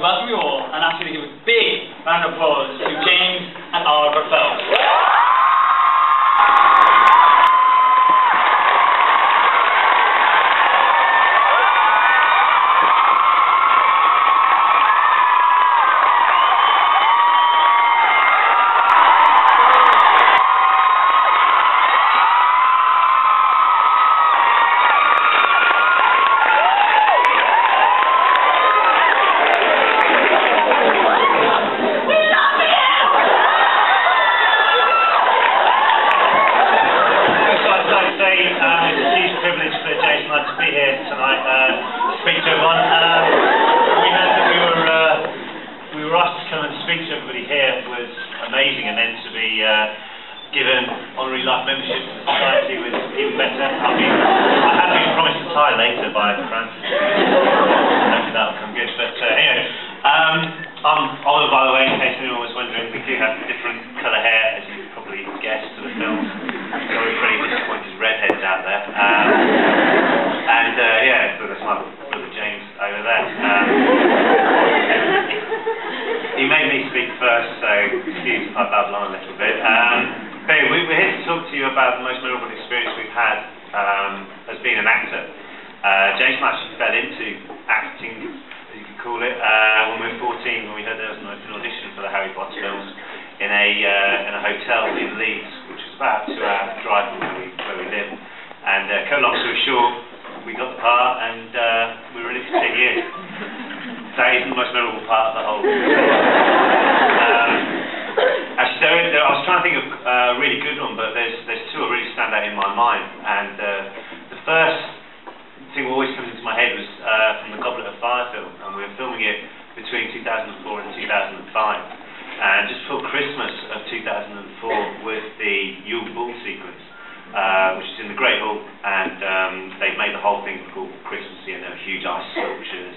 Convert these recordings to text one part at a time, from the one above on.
welcome you all and ask you to give a big round of applause to James and Oliver Phelps. Speak to everyone. We heard that we were asked to come and speak to everybody here. It was amazing, and then to be given honorary life membership to the society was even better. I have been promised a tie later by Francis. Hopefully that'll come good. But anyway, I'm Oliver, by the way, in case anyone was wondering. We do have different colour hair, as you probably guessed, to the film. Sorry for any disappointed redheads out there. Yeah, so that's my brother James over there. He made me speak first, so excuse if I babble on a little bit. But anyway, we're here to talk to you about the most memorable experience we've had as being an actor. James actually fell into acting, as you could call it, when we were 14, when we heard there was an audition for the Harry Potter films in a hotel in Leeds, which was about a 2-hour drive from where we live. And cut long story short, we got the part, and we were in it for 10 years. That is the most memorable part of the whole thing. Actually, I was trying to think of a really good one, but there's two that really stand out in my mind. And the first thing that always comes into my head was from the Goblet of Fire film, and we were filming it between 2004 and 2005. And just before Christmas of 2004 was the Yule Ball sequence, which is in the Great Hall, and they've made the whole thing called Christmassy, and there were huge ice sculptures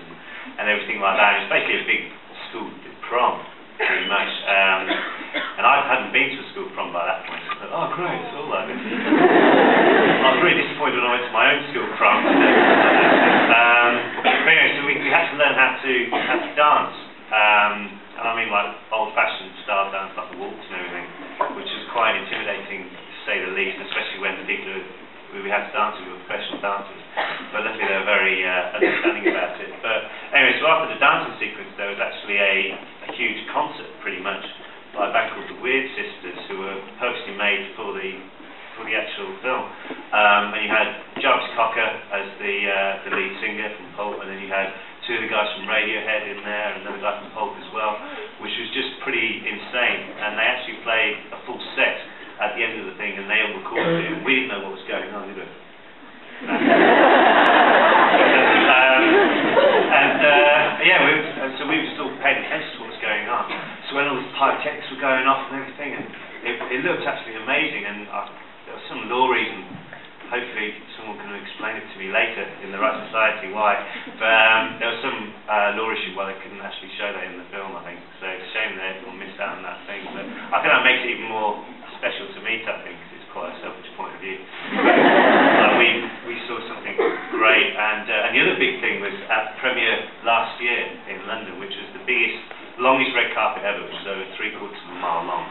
and everything like that. And it's basically a big school prom, pretty much. And I hadn't been to a school prom by that point. So I thought, oh great, it's all like this. I was really disappointed when I went to my own school prom. But anyway, so we had to learn how to dance. And I mean like old-fashioned style dance, like the waltz and everything, which was quite intimidating, to say the least, especially when the people who we had to dance with were professional dancers. But luckily they were very understanding about it. But anyway, so after the dancing sequence, there was actually a huge concert, pretty much, by a band called the Weird Sisters, who were purposely made for the actual film. And you had Jarvis Cocker as the lead singer from Pulp, and then you had two of the guys from Radiohead in there, and another guy from Pulp as well, which was just pretty insane. And they actually played a full set at the end of the thing, and they all recorded it. We didn't know what was going on, did we? So we were just all paying attention to what was going on. So when all these pyrotechnics were going off and everything, and it looked absolutely amazing, and there was some law reason. Hopefully someone can explain it to me later in the right society why. But there was some law issue why they couldn't actually show that in the film, I think. So it's a shame that everyone missed out on that thing. But I think that makes it even more special to meet, I think, because it's quite a selfish point of view. We saw something great. And the other big thing was at the premiere last year in London, which was the longest red carpet ever, which was over 3/4 of a mile long.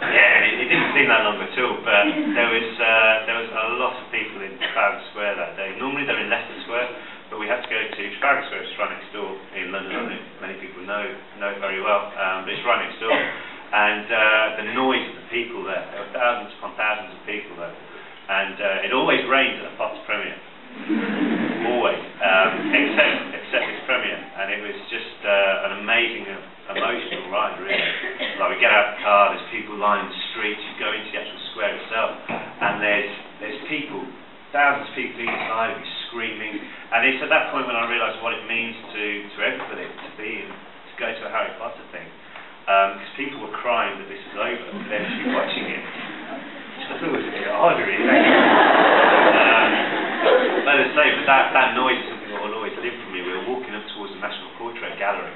Yeah, it didn't seem that long at all, but there was a lot of people in Trafalgar Square that day. Normally they're in Leicester Square, but we had to go to Trafalgar Square, which is right next door in London. I know many people know it very well, but it's right next door. And the noise of the people there were thousands upon thousands of people there. And it always rains at a Potter premiere. Always, except this premiere, and it was just an amazing, emotional ride, really. Like we get out of the car, there's people lining the streets, you go into the actual square itself, and there's people, thousands of people inside of you screaming, and it's at that point when I realised what it means to everybody to go to a Harry Potter thing, because people were crying that this is over, they're actually watching it, which I thought was a bit odd, really. But as I say, that noise is something that will always live for me. We were walking up towards the National Portrait Gallery,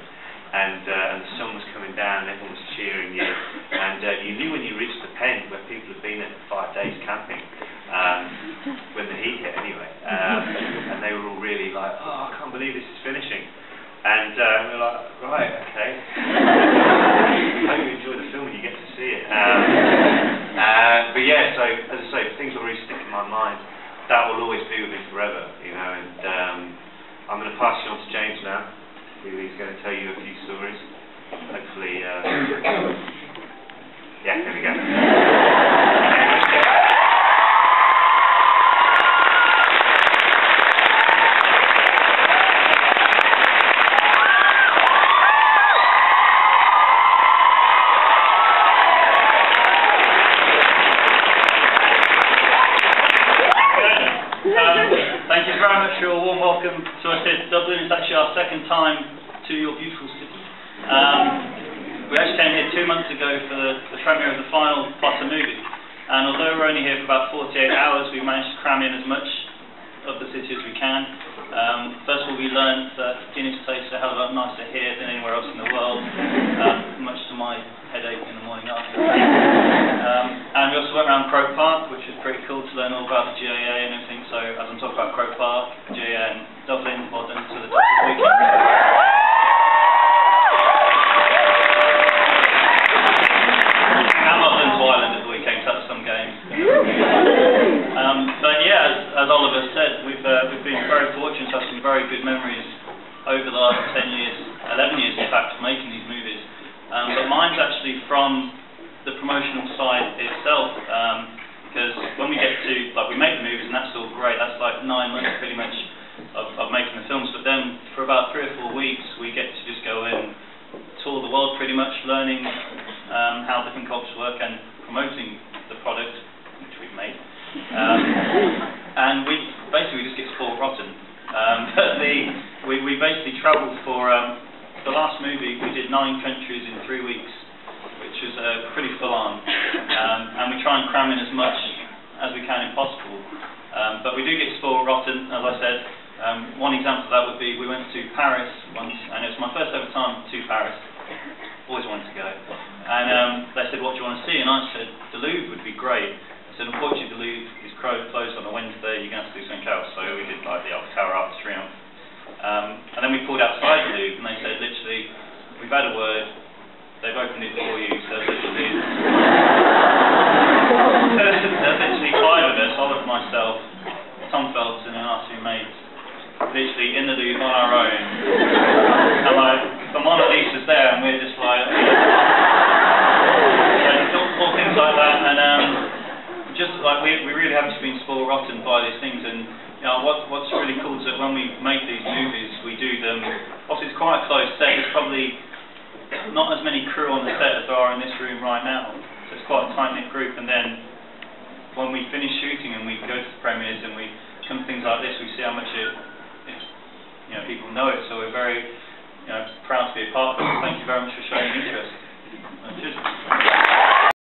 and the sun was coming down, and everyone was cheering you, and you knew when you we're like, right, okay. We hope you enjoy the film and you get to see it. But yeah, so as I say, things will really stick in my mind. That will always be with me forever, you know. And I'm going to pass you on to James now, who is going to tell you a few stories. Hopefully, yeah, there we go. Thank you very much for your warm welcome to us here at Dublin. It's actually our second time to your beautiful city. We actually came here 2 months ago for the premiere of the final Potter movie, and although we're only here for about 48 hours, we managed to cram in as much of the city as we can. First of all, we learned that Guinness tastes a hell of a lot nicer here than anywhere else in the world, much to my headache in the morning after. And we also went around Croke Park, which was pretty cool to learn all about the GAA and everything. So as I'm talking about Croke Park, GAA and Dublin, well done to the Dublin weekend. Ireland at the weekend, so that was some game. But yeah, as Oliver said, we've been very fortunate to have some very good memories over the last 10 years, 11 years in fact, making these movies. But mine's actually from the promotional side itself, because when we get to, like, we make the movies and that's all great, that's like 9 months pretty much of making the films, but then for about 3 or 4 weeks we get to just go in, tour the world pretty much, learning how different cultures work and promoting the product which we've made. And we just get spoiled rotten. But we basically travelled for the last movie. We did 9 countries in 3 weeks, which was pretty full on. And we try and cram in as much as we can if possible. But we do get spoiled rotten, as I said. One example of that would be we went to Paris once, and it was my first ever time to Paris. Always wanted to go. And they said, what do you want to see? And I said, the Louvre would be great. I said, unfortunately the Louvre is closed on a Wednesday, you're going to have to do something else. So we did like the Eiffel Tower, Arc de Triomphe. And then we pulled outside the Louvre and they said, literally, we've had a word, they've opened it for you. So literally, there's literally 5 of us, Oliver, myself, Tom Phelps and our 2 mates, literally in the Louvre on our own. And like, the Mona Lisa's there and we're just like, all things like that. And just like we really have just been spoiled rotten by these things. And you know, what's really cool is that when we make these movies, we do them, obviously it's quite a close set. There's probably not as many crew on the set as there are in this room right now. So it's quite a tight-knit group. And then when we finish shooting and we go to the premieres and we come to things like this, we see how much people know it. So we're very proud to be a part of it. Thank you very much for showing interest. Cheers.